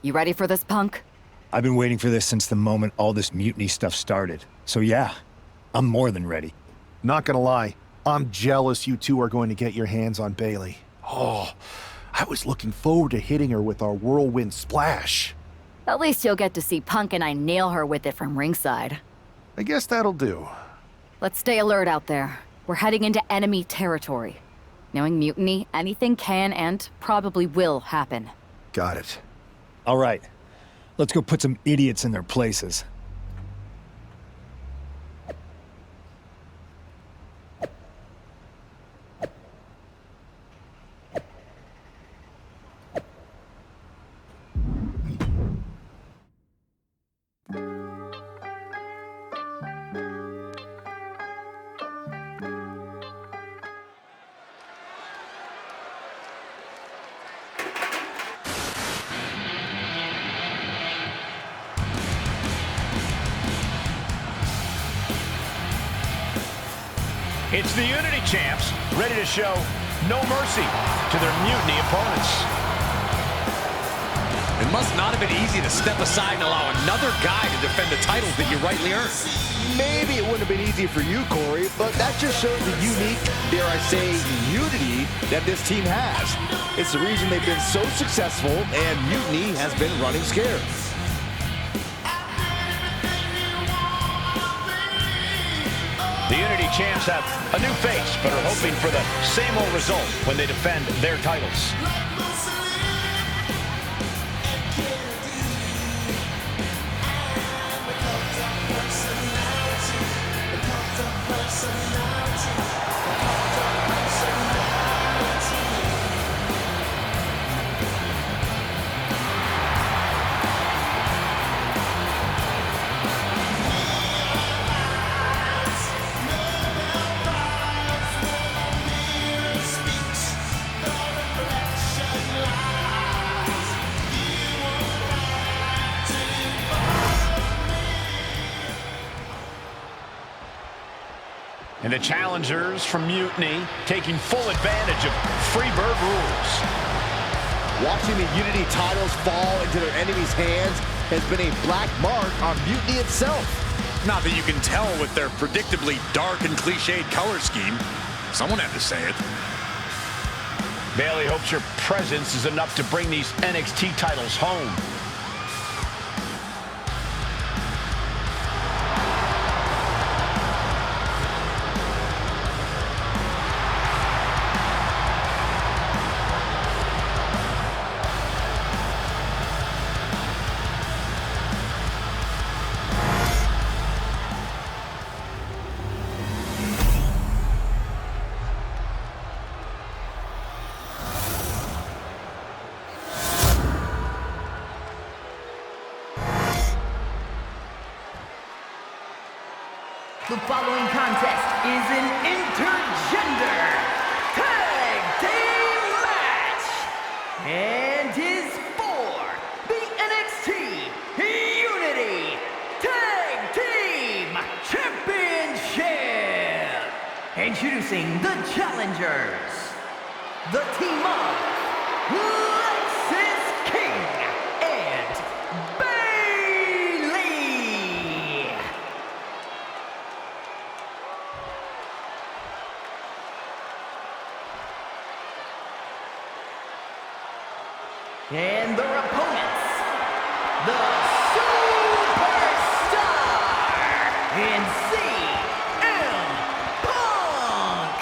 You ready for this, Punk? I've been waiting for this since the moment all this mutiny stuff started. So yeah, I'm more than ready. Not gonna lie, I'm jealous you two are going to get your hands on Bailey. Oh, I was looking forward to hitting her with our whirlwind splash. At least you'll get to see Punk and I nail her with it from ringside. I guess that'll do. Let's stay alert out there. We're heading into enemy territory. Knowing Mutiny, anything can and probably will happen. Got it. All right, let's go put some idiots in their places. It's the Unity champs, ready to show no mercy to their Mutiny opponents. It must not have been easy to step aside and allow another guy to defend the titles that you rightly earned. Maybe it wouldn't have been easy for you, Corey, but that just shows the unique, dare I say, unity that this team has. It's the reason they've been so successful, and Mutiny has been running scared. The Unity champs have a new face, but are hoping for the same old result when they defend their titles. And the challengers from Mutiny taking full advantage of Freebird rules. Watching the Unity titles fall into their enemies' hands has been a black mark on Mutiny itself. Not that you can tell with their predictably dark and cliched color scheme. Someone had to say it. Bailey hopes your presence is enough to bring these NXT titles home. The following contest is an intergender tag team match and is for the NXT Unity Tag Team Championship. Introducing the challengers, the team of Lexis King and Bailey. And their opponents, the Superstar and CM Punk.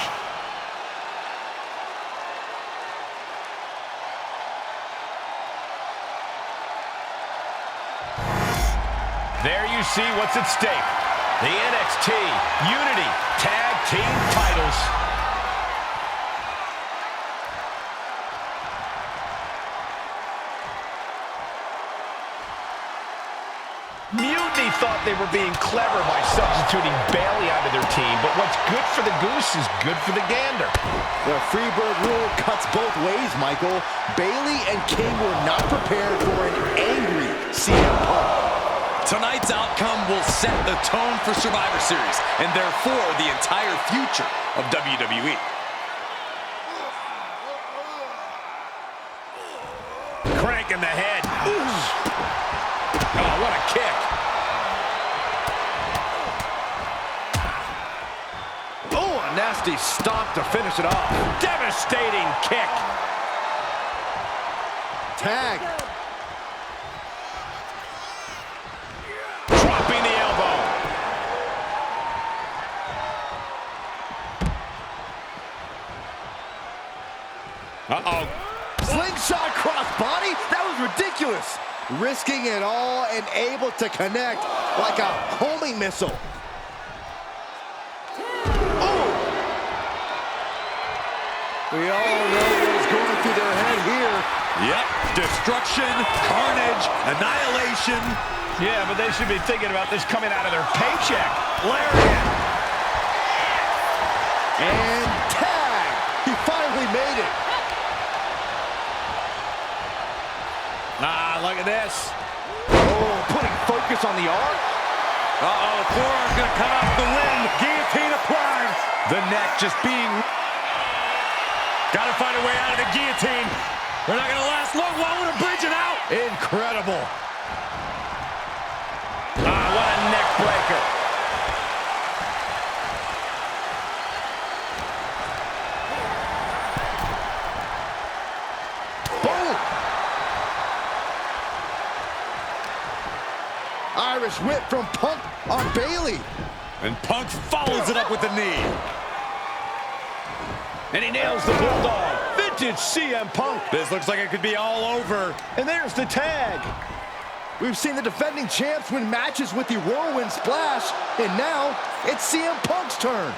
There you see what's at stake. The NXT Unity Tag Team titles. Mutiny thought they were being clever by substituting Bailey out of their team, but what's good for the goose is good for the gander. The Freebird rule cuts both ways, Michael. Bailey and King were not prepared for an angry CM Punk. Tonight's outcome will set the tone for Survivor Series, and therefore the entire future of WWE. Cranking the head. nasty stomp to finish it off. Devastating kick. Tag. Dropping the elbow. Uh-oh. Slingshot crossbody? That was ridiculous. Risking it all and able to connect like a homing missile. Oh! We all know what is going through their head here. Yep, destruction, carnage, annihilation. Yeah, but they should be thinking about this coming out of their paycheck. Lariat. And tag! He finally made it. Ah, look at this. Oh, putting focus on the arm. Uh-oh, forearm's gonna cut off the wind. Guillotine applied. The neck just being... Gotta find a way out of the guillotine. We're not gonna last long. While we're bridging out. Incredible. Ah, what a neck breaker. Boom! Irish whip from Punk on Bailey. And Punk follows it up with the knee. And he nails the Bulldog. Vintage CM Punk. This looks like it could be all over. And there's the tag. We've seen the defending champs win matches with the whirlwind splash, and now it's CM Punk's turn.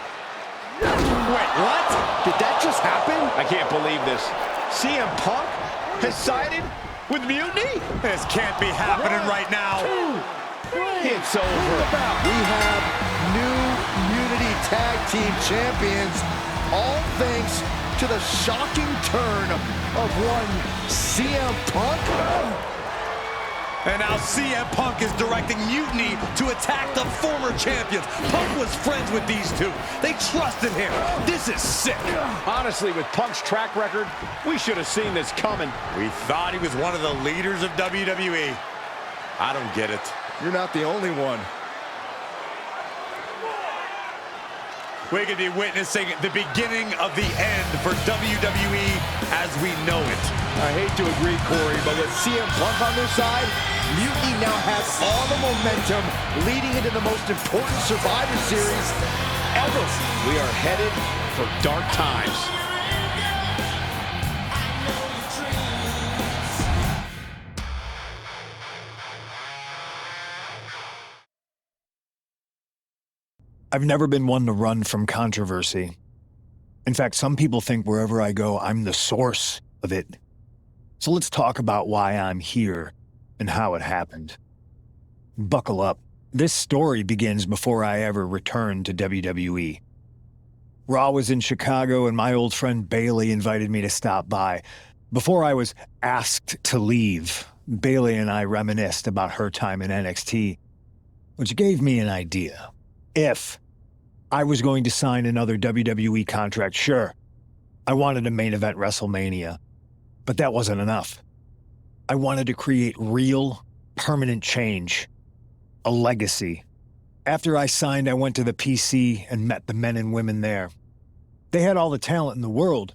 Wait, what? Did that just happen? I can't believe this. CM Punk has sided with Mutiny? This can't be happening right now. It's over. We have new Unity Tag Team Champions, all thanks to the shocking turn of one CM Punk. And now CM Punk is directing Mutiny to attack the former champions. Punk was friends with these two. They trusted him. This is sick. Honestly, with Punk's track record, we should have seen this coming. We thought he was one of the leaders of WWE. I don't get it. You're not the only one. We could be witnessing the beginning of the end for WWE as we know it. I hate to agree, Corey, but with CM Punk on their side, Mutiny now has all the momentum leading into the most important Survivor Series ever. We are headed for dark times. I've never been one to run from controversy. In fact, some people think wherever I go, I'm the source of it. So let's talk about why I'm here and how it happened. Buckle up. This story begins before I ever returned to WWE. Raw was in Chicago and my old friend Bailey invited me to stop by. Before I was asked to leave, Bailey and I reminisced about her time in NXT, which gave me an idea. If I was going to sign another WWE contract, sure, I wanted to main event WrestleMania, but that wasn't enough. I wanted to create real, permanent change, a legacy. After I signed, I went to the PC and met the men and women there. They had all the talent in the world,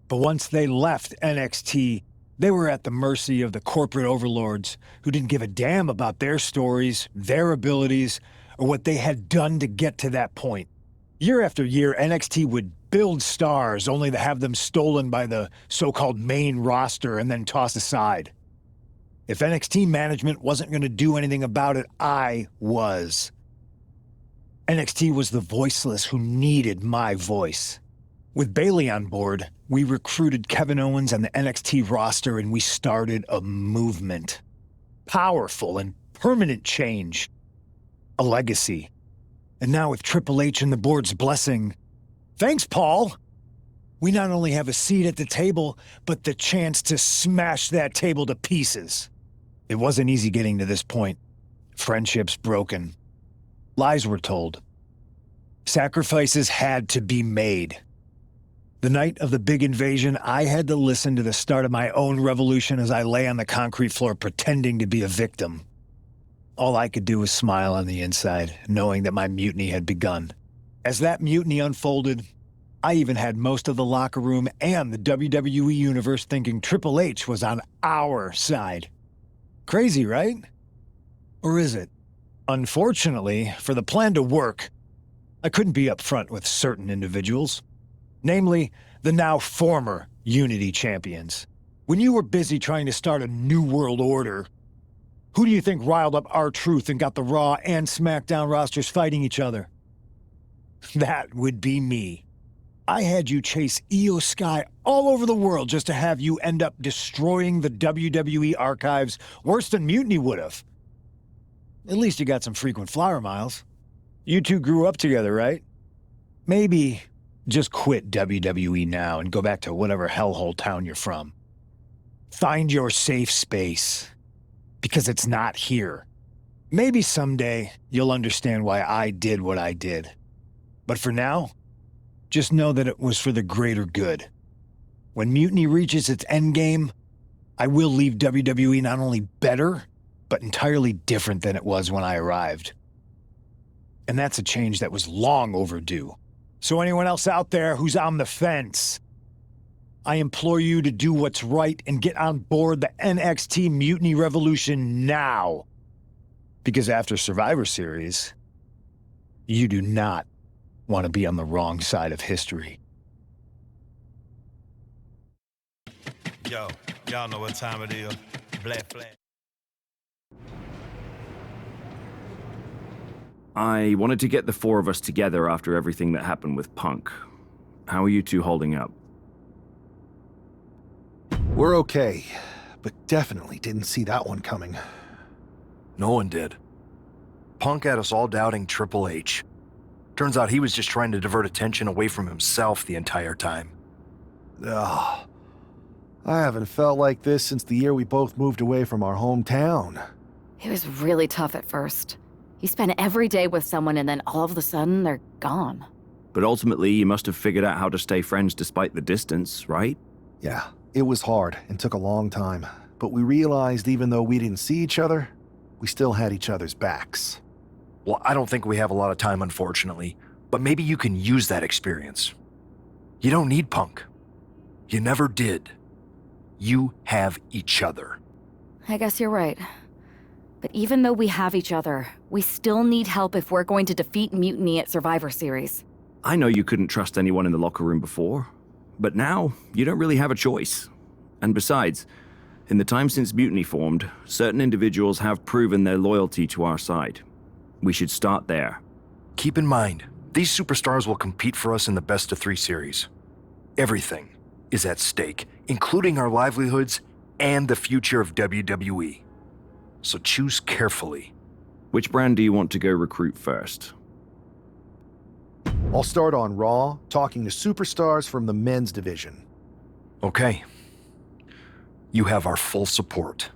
but once they left NXT, they were at the mercy of the corporate overlords who didn't give a damn about their stories, their abilities, or what they had done to get to that point. Year after year, NXT would build stars only to have them stolen by the so-called main roster and then tossed aside. If NXT management wasn't going to do anything about it, I was. NXT was the voiceless who needed my voice. With Bailey on board, we recruited Kevin Owens and the NXT roster and we started a movement. Powerful and permanent change. A legacy. And now with Triple H and the board's blessing, thanks, Paul! We not only have a seat at the table, but the chance to smash that table to pieces. It wasn't easy getting to this point. Friendships broken. Lies were told. Sacrifices had to be made. The night of the big invasion, I had to listen to the start of my own revolution as I lay on the concrete floor pretending to be a victim. All I could do was smile on the inside, knowing that my mutiny had begun. As that mutiny unfolded, I even had most of the locker room and the WWE Universe thinking Triple H was on our side. Crazy, right? Or is it? Unfortunately, for the plan to work, I couldn't be upfront with certain individuals. Namely, the now former Unity champions. When you were busy trying to start a new world order, who do you think riled up R-Truth and got the Raw and SmackDown rosters fighting each other? That would be me. I had you chase Io Sky all over the world just to have you end up destroying the WWE archives worse than Mutiny would have. At least you got some frequent flyer miles. You two grew up together, right? Maybe just quit WWE now and go back to whatever hellhole town you're from. Find your safe space, because it's not here. Maybe someday you'll understand why I did what I did. But for now, just know that it was for the greater good. When Mutiny reaches its endgame, I will leave WWE not only better, but entirely different than it was when I arrived. And that's a change that was long overdue. So anyone else out there who's on the fence, I implore you to do what's right and get on board the NXT Mutiny Revolution now. Because after Survivor Series, you do not want to be on the wrong side of history. Yo, y'all know what time it is. Black flag. I wanted to get the four of us together after everything that happened with Punk. How are you two holding up? We're okay, but definitely didn't see that one coming. No one did. Punk had us all doubting Triple H. Turns out he was just trying to divert attention away from himself the entire time. Ugh. I haven't felt like this since the year we both moved away from our hometown. It was really tough at first. You spend every day with someone and then all of a sudden they're gone. But ultimately, you must have figured out how to stay friends despite the distance, right? Yeah, it was hard and took a long time. But we realized even though we didn't see each other, we still had each other's backs. Well, I don't think we have a lot of time, unfortunately, but maybe you can use that experience. You don't need Punk. You never did. You have each other. I guess you're right. But even though we have each other, we still need help if we're going to defeat Mutiny at Survivor Series. I know you couldn't trust anyone in the locker room before, but now you don't really have a choice. And besides, in the time since Mutiny formed, certain individuals have proven their loyalty to our side. We should start there. Keep in mind, these superstars will compete for us in the best-of-3 series. Everything is at stake, including our livelihoods and the future of WWE. So choose carefully. Which brand do you want to go recruit first? I'll start on Raw, talking to superstars from the men's division. Okay. You have our full support.